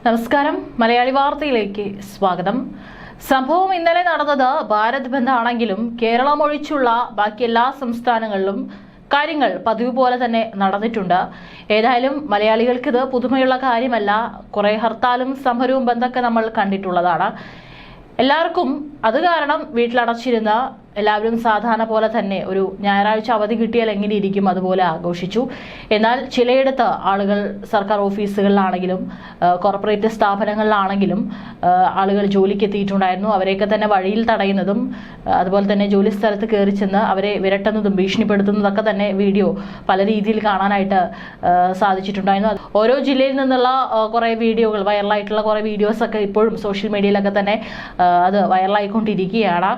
നമസ്കാരം. മലയാളി വാർത്തയിലേക്ക് സ്വാഗതം. സംഭവം ഇന്നലെ നടന്നത് ഭാരത് ബന്ദ് ആണെങ്കിലും കേരളം ഒഴിച്ചുള്ള ബാക്കി എല്ലാ സംസ്ഥാനങ്ങളിലും കാര്യങ്ങൾ പതിവ് പോലെ തന്നെ നടന്നിട്ടുണ്ട്. ഏതായാലും മലയാളികൾക്ക് ഇത് പുതുമയുള്ള കാര്യമല്ല. കുറെ ഹർത്താലും സമരവും ബന്ധമൊക്കെ നമ്മൾ കണ്ടിട്ടുള്ളതാണ്. എല്ലാവർക്കും അത് കാരണം വീട്ടിലടച്ചിരുന്ന എല്ലാവരും സാധാരണ പോലെ തന്നെ ഒരു ഞായറാഴ്ച അവധി കിട്ടിയാൽ എങ്ങനെ ഇരിക്കും അതുപോലെ ആഘോഷിച്ചു. എന്നാൽ ചിലയിടത്ത് ആളുകൾ സർക്കാർ ഓഫീസുകളിലാണെങ്കിലും കോർപ്പറേറ്റ് സ്ഥാപനങ്ങളിലാണെങ്കിലും ആളുകൾ ജോലിക്ക് എത്തിയിട്ടുണ്ടായിരുന്നു. അവരെയൊക്കെ തന്നെ വഴിയിൽ തടയുന്നതും അതുപോലെ തന്നെ ജോലി സ്ഥലത്ത് കയറി ചെന്ന് അവരെ വിരട്ടുന്നതും ഭീഷണിപ്പെടുത്തുന്നതൊക്കെ തന്നെ വീഡിയോ പല രീതിയിൽ കാണാനായിട്ട് സാധിച്ചിട്ടുണ്ടായിരുന്നു. ഓരോ ജില്ലയിൽ നിന്നുള്ള കുറേ വീഡിയോകൾ, വൈറലായിട്ടുള്ള കുറേ വീഡിയോസൊക്കെ ഇപ്പോഴും സോഷ്യൽ മീഡിയയിലൊക്കെ തന്നെ അത് വൈറലായിക്കൊണ്ടിരിക്കുകയാണ്.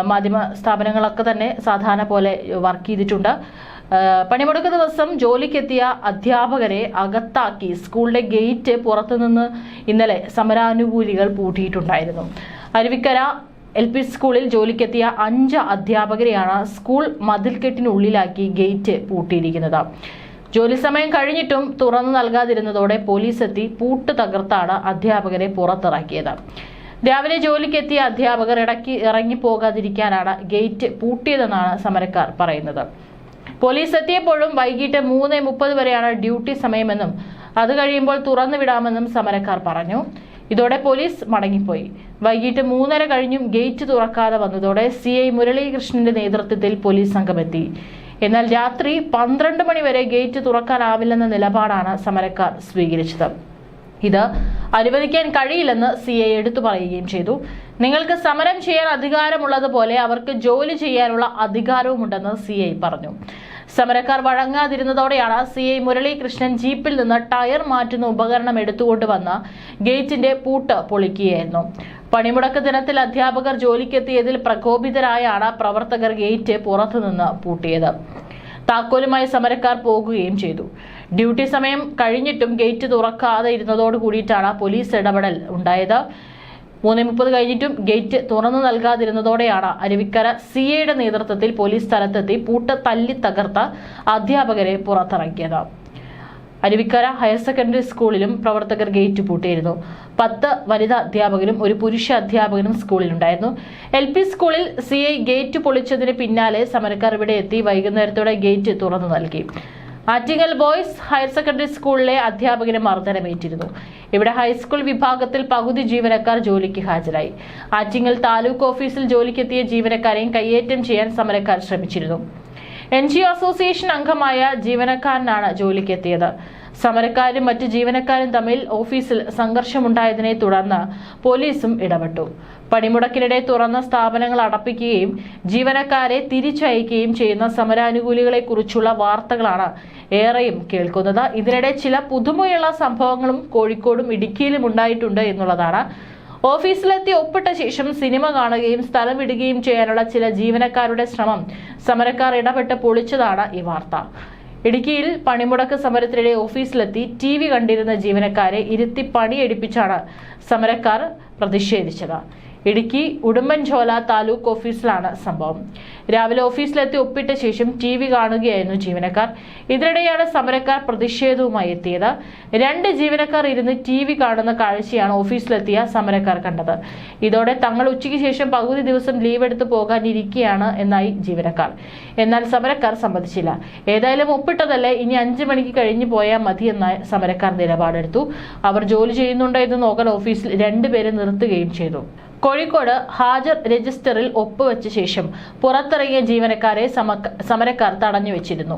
മാധ്യമ സ്ഥാപനങ്ങളൊക്കെ തന്നെ സാധാരണ പോലെ വർക്ക് ചെയ്തിട്ടുണ്ട്. പണിമുടക്ക് ദിവസം ജോലിക്കെത്തിയ അധ്യാപകരെ അകത്താക്കി സ്കൂളിന്റെ ഗേറ്റ് പുറത്തുനിന്ന് ഇന്നലെ സമരാനുകൂലികൾ പൂട്ടിയിട്ടുണ്ടായിരുന്നു. അരുവിക്കര LP സ്കൂളിൽ ജോലിക്കെത്തിയ 5 അധ്യാപകരെയാണ് സ്കൂൾ മതിൽക്കെട്ടിനുള്ളിലാക്കി ഗേറ്റ് പൂട്ടിയിരിക്കുന്നത്. ജോലി സമയം കഴിഞ്ഞിട്ടും തുറന്നു നൽകാതിരുന്നതോടെ പോലീസ് എത്തി പൂട്ട് തകർത്താണ് അധ്യാപകരെ പുറത്തിറക്കിയത്. രാവിലെ ജോലിക്കെത്തിയ അധ്യാപകർ ഇടയ്ക്ക് ഇറങ്ങിപ്പോകാതിരിക്കാനാണ് ഗേറ്റ് പൂട്ടിയതെന്നാണ് സമരക്കാർ പറയുന്നത്. പോലീസ് എത്തിയപ്പോഴും വൈകിട്ട് 3:30 വരെയാണ് ഡ്യൂട്ടി സമയമെന്നും അത് കഴിയുമ്പോൾ തുറന്നു വിടാമെന്നും സമരക്കാർ പറഞ്ഞു. ഇതോടെ പോലീസ് മടങ്ങിപ്പോയി. വൈകിട്ട് 3:30 കഴിഞ്ഞും ഗേറ്റ് തുറക്കാതെ വന്നതോടെ CI മുരളീകൃഷ്ണന്റെ നേതൃത്വത്തിൽ പോലീസ് സംഘമെത്തി. എന്നാൽ രാത്രി 12 മണി വരെ ഗേറ്റ് തുറക്കാനാവില്ലെന്ന നിലപാടാണ് സമരക്കാർ സ്വീകരിച്ചത്. ഇത് അനുവദിക്കാൻ കഴിയില്ലെന്ന് CI എടുത്തു പറയുകയും ചെയ്തു. നിങ്ങൾക്ക് സമരം ചെയ്യാൻ അധികാരമുള്ളതുപോലെ അവർക്ക് ജോലി ചെയ്യാനുള്ള അധികാരവുമുണ്ടെന്ന് CI പറഞ്ഞു. സമരക്കാർ വഴങ്ങാതിരുന്നതോടെയാണ് CI മുരളീകൃഷ്ണൻ ജീപ്പിൽ നിന്ന് ടയർ മാറ്റുന്ന ഉപകരണം എടുത്തുകൊണ്ടുവന്ന് ഗേറ്റിന്റെ പൂട്ട് പൊളിക്കുകയായിരുന്നു. പണിമുടക്ക് ദിനത്തിൽ അധ്യാപകർ ജോലിക്കെത്തിയതിൽ പ്രകോപിതരായാണ് പ്രവർത്തകർ ഗേറ്റ് പുറത്തുനിന്ന് പൂട്ടിയത്. താക്കോലുമായി സമരക്കാർ പോകുകയും ചെയ്തു. ഡ്യൂട്ടി സമയം കഴിഞ്ഞിട്ടും ഗേറ്റ് തുറക്കാതെ ഇരുന്നതോട് കൂടിയിട്ടാണ് പോലീസ് ഇടപെടൽ ഉണ്ടായത്. 3:30 കഴിഞ്ഞിട്ടും ഗേറ്റ് തുറന്നു നൽകാതിരുന്നതോടെയാണ് അരുവിക്കര CIയുടെ നേതൃത്വത്തിൽ പോലീസ് സ്ഥലത്തെത്തി പൂട്ട് തല്ലി തകർത്ത് അധ്യാപകരെ പുറത്തിറക്കിയത്. അരുവിക്കര ഹയർ സെക്കൻഡറി സ്കൂളിലും പ്രവർത്തകർ ഗേറ്റ് പൂട്ടിയിരുന്നു. 10 വനിതാ അധ്യാപകരും ഒരു പുരുഷ അധ്യാപകനും സ്കൂളിലുണ്ടായിരുന്നു. LP സ്കൂളിൽ CI ഗേറ്റ് പൊളിച്ചതിന് പിന്നാലെ സമരക്കാർ ഇവിടെ എത്തി വൈകുന്നേരത്തോടെ ഗേറ്റ് തുറന്നു നൽകി. ആറ്റിങ്ങൽ ബോയ്സ് ഹയർ സെക്കൻഡറി സ്കൂളിലെ അധ്യാപകന് മർദ്ദനമേറ്റിരുന്നു. ഇവിടെ ഹൈസ്കൂൾ വിഭാഗത്തിൽ പകുതി ജീവനക്കാർ ജോലിക്ക് ഹാജരായി. ആറ്റിങ്ങൽ താലൂക്ക് ഓഫീസിൽ ജോലിക്കെത്തിയ ജീവനക്കാരെയും കയ്യേറ്റം ചെയ്യാൻ സമരക്കാർ ശ്രമിച്ചിരുന്നു. NGO അസോസിയേഷൻ അംഗമായ ജീവനക്കാരനാണ് ജോലിക്കെത്തിയത്. സമരക്കാരും മറ്റ് ജീവനക്കാരും തമ്മിൽ ഓഫീസിൽ സംഘർഷമുണ്ടായതിനെ തുടർന്ന് പോലീസും ഇടപെട്ടു. പണിമുടക്കിനിടെ തുറന്ന സ്ഥാപനങ്ങൾ അടപ്പിക്കുകയും ജീവനക്കാരെ തിരിച്ചയക്കുകയും ചെയ്യുന്ന സമരാനുകൂലികളെ കുറിച്ചുള്ള വാർത്തകളാണ് ഏറെയും കേൾക്കുന്നത്. ഇതിനിടെ ചില പുതുമയുള്ള സംഭവങ്ങളും കോഴിക്കോടും ഇടുക്കിയിലും ഉണ്ടായിട്ടുണ്ട് എന്നുള്ളതാണ്. ഓഫീസിലെത്തി ഒപ്പിട്ട ശേഷം സിനിമ കാണുകയും സ്ഥലം വിടുകയും ചെയ്യാനുള്ള ചില ജീവനക്കാരുടെ ശ്രമം സമരക്കാർ ഇടപെട്ട് പൊളിച്ചതാണ് ഈ വാർത്ത. ഇടുക്കിയിൽ പണിമുടക്ക് സമരത്തിനിടെ ഓഫീസിലെത്തി TV കണ്ടിരുന്ന ജീവനക്കാരെ ഇരുത്തി പണിയെടുപ്പിച്ചാണ് സമരക്കാർ പ്രതിഷേധിച്ചത്. ഇടുക്കി ഉടുമ്പൻചോല താലൂക്ക് ഓഫീസിലാണ് സംഭവം. രാവിലെ ഓഫീസിലെത്തി ഒപ്പിട്ട ശേഷം TV കാണുകയായിരുന്നു ജീവനക്കാർ. ഇതിനിടെയാണ് സമരക്കാർ പ്രതിഷേധവുമായി എത്തിയത്. 2 ജീവനക്കാർ ഇരുന്ന് TV കാണുന്ന കാഴ്ചയാണ് ഓഫീസിലെത്തിയ സമരക്കാർ കണ്ടത്. ഇതോടെ തങ്ങൾ ഉച്ചയ്ക്ക് ശേഷം പകുതി ദിവസം ലീവ് എടുത്ത് പോകാനിരിക്കുകയാണ് എന്നായി ജീവനക്കാർ. എന്നാൽ സമരക്കാർ സമ്മതിച്ചില്ല. ഏതായാലും ഒപ്പിട്ടതല്ലേ, ഇനി 5 മണിക്ക് കഴിഞ്ഞു പോയാൽ മതിയെന്നായി സമരക്കാർ നിലപാടെടുത്തു. അവർ ജോലി ചെയ്യുന്നുണ്ടോ എന്ന് നോക്കാൻ ഓഫീസിൽ 2 പേരെ നിർത്തുകയും ചെയ്തു. കോഴിക്കോട് ഹാജർ രജിസ്റ്ററിൽ ഒപ്പുവെച്ച ശേഷം പുറത്തിറങ്ങിയ ജീവനക്കാരെ സമരക്കാർ തടഞ്ഞു വെച്ചിരുന്നു.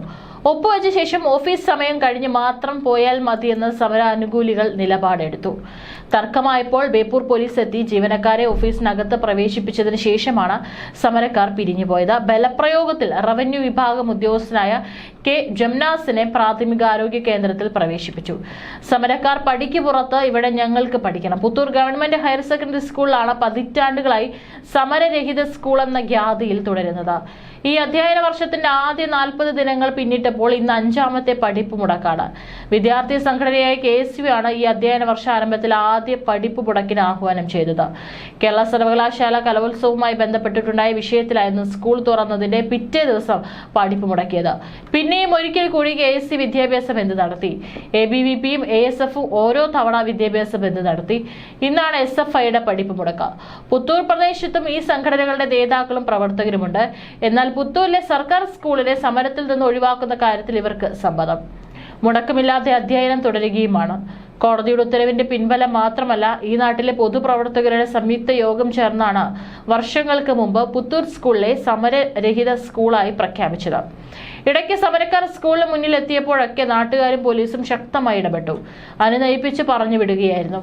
ഒപ്പുവെച്ച ശേഷം ഓഫീസ് സമയം കഴിഞ്ഞ് മാത്രം പോയാൽ മതിയെന്ന് സമരാനുകൂലികൾ നിലപാടെടുത്തു. തർക്കമായപ്പോൾ ബേപ്പൂർ പോലീസ് എത്തി ജീവനക്കാരെ ഓഫീസിനകത്ത് പ്രവേശിപ്പിച്ചതിന് ശേഷമാണ് സമരക്കാർ പിരിഞ്ഞുപോയത്. ബലപ്രയോഗത്തിൽ റവന്യൂ വിഭാഗം ഉദ്യോഗസ്ഥനായ K. ജംനാസിനെ പ്രാഥമികാരോഗ്യ കേന്ദ്രത്തിൽ പ്രവേശിപ്പിച്ചു. സമരക്കാർ പടിക്ക് പുറത്ത് ഇവിടെ ഞങ്ങൾക്ക് പഠിക്കണം. പുത്തൂർ ഗവൺമെന്റ് ഹയർ സെക്കൻഡറി സ്കൂളിലാണ് പതിറ്റാണ്ടുകളായി സമരരഹിത സ്കൂൾ എന്ന ഖ്യാതിയിൽ തുടരുന്നത്. ഈ അധ്യയന വർഷത്തിന്റെ ആദ്യ 40 ദിനങ്ങൾ പിന്നിട്ടപ്പോൾ ഇന്ന് 5ാമത്തെ പഠിപ്പ് മുടക്കാണ്. വിദ്യാർത്ഥി സംഘടനയായ KSU ആണ് ഈ അധ്യയന വർഷാരംഭത്തിൽ ആദ്യ പഠിപ്പ് മുടക്കിന് ആഹ്വാനം ചെയ്തത്. കേരള സർവകലാശാല കലോത്സവവുമായി ബന്ധപ്പെട്ടിട്ടുണ്ടായ വിഷയത്തിലായിരുന്നു സ്കൂൾ തുറന്നതിന്റെ പിറ്റേ ദിവസം പഠിപ്പ് മുടക്കിയത്. പിന്നെയും ഒരിക്കൽ കൂടി KSU വിദ്യാഭ്യാസ ബന്ദ് നടത്തി. ABVPയും ASFും ഓരോ തവണ വിദ്യാഭ്യാസ ബന്ദ് നടത്തി. ഇന്നാണ് SFIയുടെ പഠിപ്പ് മുടക്ക്. പുത്തൂർ പ്രദേശത്തും ഈ സംഘടനകളുടെ നേതാക്കളും പ്രവർത്തകരുമുണ്ട്. എന്നാൽ പുത്തൂരിലെ സർക്കാർ സ്കൂളിനെ സമരത്തിൽ നിന്ന് ഒഴിവാക്കുന്ന കാര്യത്തിൽ ഇവർക്ക് സമ്മതം. മുടക്കമില്ലാതെ അധ്യയനം തുടരുകയുമാണ്. കോടതിയുടെ ഉത്തരവിന്റെ പിൻബലം മാത്രമല്ല, ഈ നാട്ടിലെ പൊതുപ്രവർത്തകരുടെ സംയുക്ത യോഗം ചേർന്നാണ് വർഷങ്ങൾക്ക് മുമ്പ് പുത്തൂർ സ്കൂളിലെ സമരരഹിത സ്കൂളായി പ്രഖ്യാപിച്ചത്. ഇടയ്ക്ക് സമരക്കാർ സ്കൂളിന് മുന്നിൽ എത്തിയപ്പോഴൊക്കെ നാട്ടുകാരും പോലീസും ശക്തമായി ഇടപെട്ടു. അനുനയിപ്പിച്ച് പറഞ്ഞു വിടുകയായിരുന്നു.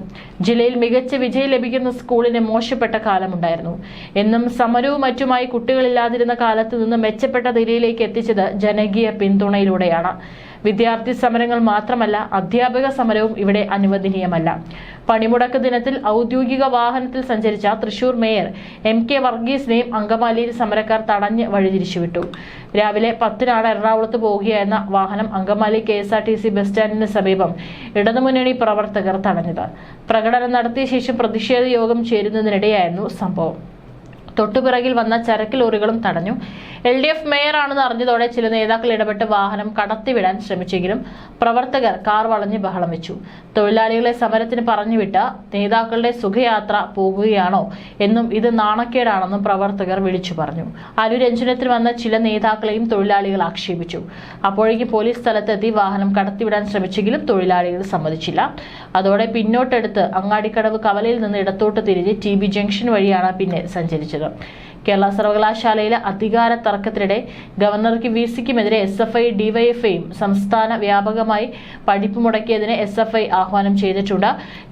ജില്ലയിൽ മികച്ച വിജയം ലഭിക്കുന്ന സ്കൂളിന് മോശപ്പെട്ട കാലമുണ്ടായിരുന്നു. എന്നും സമരവും മറ്റുമായി കുട്ടികളില്ലാതിരുന്ന കാലത്ത് നിന്ന് മെച്ചപ്പെട്ട നിലയിലേക്ക് എത്തിച്ചത് ജനകീയ പിന്തുണയിലൂടെയാണ്. വിദ്യാർത്ഥി സമരങ്ങൾ മാത്രമല്ല, അധ്യാപക സമരവും ഇവിടെ അനുവദനീയമല്ല. പണിമുടക്ക് ദിനത്തിൽ ഔദ്യോഗിക വാഹനത്തിൽ സഞ്ചരിച്ച തൃശൂർ മേയർ MK വർഗീസിനെയും അങ്കമാലിയിൽ സമരക്കാർ തടഞ്ഞ് വഴിതിരിച്ചുവിട്ടു. രാവിലെ 10-നാണ് എറണാകുളത്ത് പോവുകയായിരുന്ന വാഹനം അങ്കമാലി KSRTC ബസ് സ്റ്റാൻഡിന് സമീപം ഇടതുമുന്നണി പ്രവർത്തകർ തടഞ്ഞത്. പ്രകടനം നടത്തിയ ശേഷം പ്രതിഷേധ യോഗം ചേരുന്നതിനിടെയായിരുന്നു സംഭവം. തൊട്ടുപിറകിൽ വന്ന ചരക്ക് ലോറികളും തടഞ്ഞു. LDF മേയറാണെന്ന് അറിഞ്ഞതോടെ ചില നേതാക്കൾ ഇടപെട്ട് വാഹനം കടത്തിവിടാൻ ശ്രമിച്ചെങ്കിലും പ്രവർത്തകർ കാർ വളഞ്ഞ് ബഹളം വെച്ചു. തൊഴിലാളികളെ സമരത്തിന് പറഞ്ഞുവിട്ട നേതാക്കളുടെ സുഖയാത്ര പോകുകയാണോ എന്നും ഇത് നാണക്കേടാണെന്നും പ്രവർത്തകർ വിളിച്ചു പറഞ്ഞു. അനുരഞ്ജനത്തിന് വന്ന ചില നേതാക്കളെയും തൊഴിലാളികൾ ആക്ഷേപിച്ചു. അപ്പോഴേക്കും പോലീസ് സ്ഥലത്തെത്തി വാഹനം കടത്തിവിടാൻ ശ്രമിച്ചെങ്കിലും തൊഴിലാളികൾ സമ്മതിച്ചില്ല. അതോടെ പിന്നോട്ടെടുത്ത് അങ്ങാടിക്കടവ് കവലയിൽ നിന്ന് ഇടത്തോട്ട് തിരിഞ്ഞ് TB ജംഗ്ഷൻ വഴിയാണ് പിന്നെ സഞ്ചരിച്ചത്. കേരള സർവകലാശാലയിലെ അധികാര തർക്കത്തിനിടെ ഗവർണർക്ക് VCക്കുമെതിരെ SFI DYFIയും സംസ്ഥാന വ്യാപകമായി പഠിപ്പ് മുടക്കിയതിന് SFI ആഹ്വാനം ചെയ്തിട്ടുണ്ട്.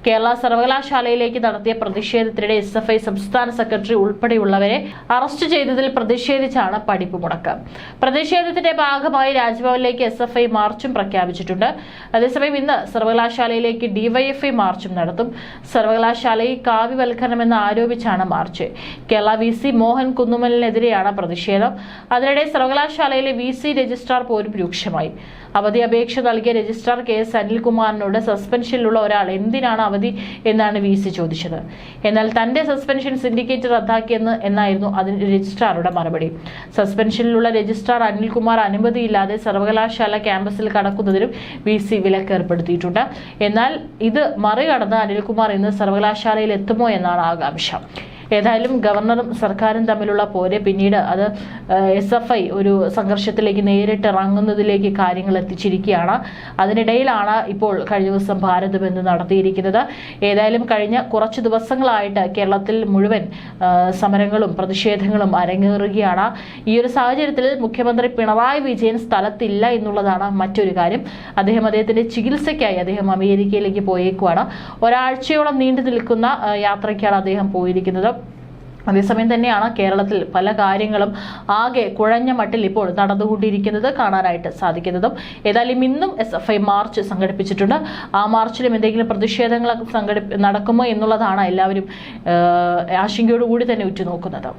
കേരള സർവകലാശാലയിലേക്ക് നടത്തിയ പ്രതിഷേധത്തിനിടെ SFI സംസ്ഥാന സെക്രട്ടറി ഉൾപ്പെടെയുള്ളവരെ അറസ്റ്റ് ചെയ്തതിൽ പ്രതിഷേധിച്ചാണ് പഠിപ്പ് മുടക്ക്. പ്രതിഷേധത്തിന്റെ ഭാഗമായി രാജ്ഭവനിലേക്ക് SFI മാർച്ചും പ്രഖ്യാപിച്ചിട്ടുണ്ട്. അതേസമയം ഇന്ന് സർവകലാശാലയിലേക്ക് DYFI മാർച്ചും നടത്തും. സർവകലാശാലയെ കാവ്യവൽക്കരണമെന്ന് ആരോപിച്ചാണ് മാർച്ച്. കേരള VC മോഹൻ കുന്നുമലിനെതിരെയാണ് പ്രതിഷേധം. അതിനിടെ സർവകലാശാലയിലെ VC രജിസ്ട്രാർ പോലും രൂക്ഷമായി. അവധി അപേക്ഷ നൽകിയ രജിസ്ട്രാർ KS അനിൽകുമാറിനോട് സസ്പെൻഷനിലുള്ള ഒരാൾ എന്തിനാണ് അവധി എന്നാണ് VC ചോദിച്ചത്. എന്നാൽ തന്റെ സസ്പെൻഷൻ സിൻഡിക്കേറ്റ് റദ്ദാക്കിയെന്നായിരുന്നു അതിന് രജിസ്ട്രാറുടെ മറുപടി. സസ്പെൻഷനിലുള്ള രജിസ്ട്രാർ അനിൽകുമാർ അനുമതിയില്ലാതെ സർവകലാശാല ക്യാമ്പസിൽ കടക്കുന്നതിനും VC വിലക്ക് ഏർപ്പെടുത്തിയിട്ടുണ്ട്. എന്നാൽ ഇത് മറികടന്ന് അനിൽകുമാർ ഇന്ന് സർവകലാശാലയിൽ എത്തുമോ എന്നാണ് ആകാംക്ഷ. ഏതായാലും ഗവർണറും സർക്കാരും തമ്മിലുള്ള പോരെ പിന്നീട് അത് SFI ഒരു സംഘർഷത്തിലേക്ക് നേരിട്ട് ഇറങ്ങുന്നതിലേക്ക് കാര്യങ്ങൾ എത്തിച്ചിരിക്കുകയാണ്. അതിനിടയിലാണ് ഇപ്പോൾ കഴിഞ്ഞ ദിവസം ഭാരത് ബന്ദ് നടത്തിയിരിക്കുന്നത്. ഏതായാലും കഴിഞ്ഞ കുറച്ച് ദിവസങ്ങളായിട്ട് കേരളത്തിൽ മുഴുവൻ സമരങ്ങളും പ്രതിഷേധങ്ങളും അരങ്ങേറുകയാണ്. ഈ ഒരു സാഹചര്യത്തിൽ മുഖ്യമന്ത്രി പിണറായി വിജയൻ സ്ഥലത്തില്ല എന്നുള്ളതാണ് മറ്റൊരു കാര്യം. അദ്ദേഹത്തിന്റെ ചികിത്സയ്ക്കായി അദ്ദേഹം അമേരിക്കയിലേക്ക് പോയേക്കുവാണ്. ഒരാഴ്ചയോളം നീണ്ടു നിൽക്കുന്ന യാത്രയ്ക്കാണ് അദ്ദേഹം പോയിരിക്കുന്നത്. അതേസമയം തന്നെയാണ് കേരളത്തിൽ പല കാര്യങ്ങളും ആകെ കുഴഞ്ഞ മട്ടിൽ ഇപ്പോൾ നടന്നുകൊണ്ടിരിക്കുന്നത് കാണാനായിട്ട് സാധിക്കുന്നതും. ഏതായാലും ഇന്നും SFI മാർച്ച് സംഘടിപ്പിച്ചിട്ടുണ്ട്. ആ മാർച്ചിലും എന്തെങ്കിലും പ്രതിഷേധങ്ങൾ നടക്കുമോ എന്നുള്ളതാണ് എല്ലാവരും ആശങ്കയോടുകൂടി തന്നെ ഉറ്റുനോക്കുന്നത്.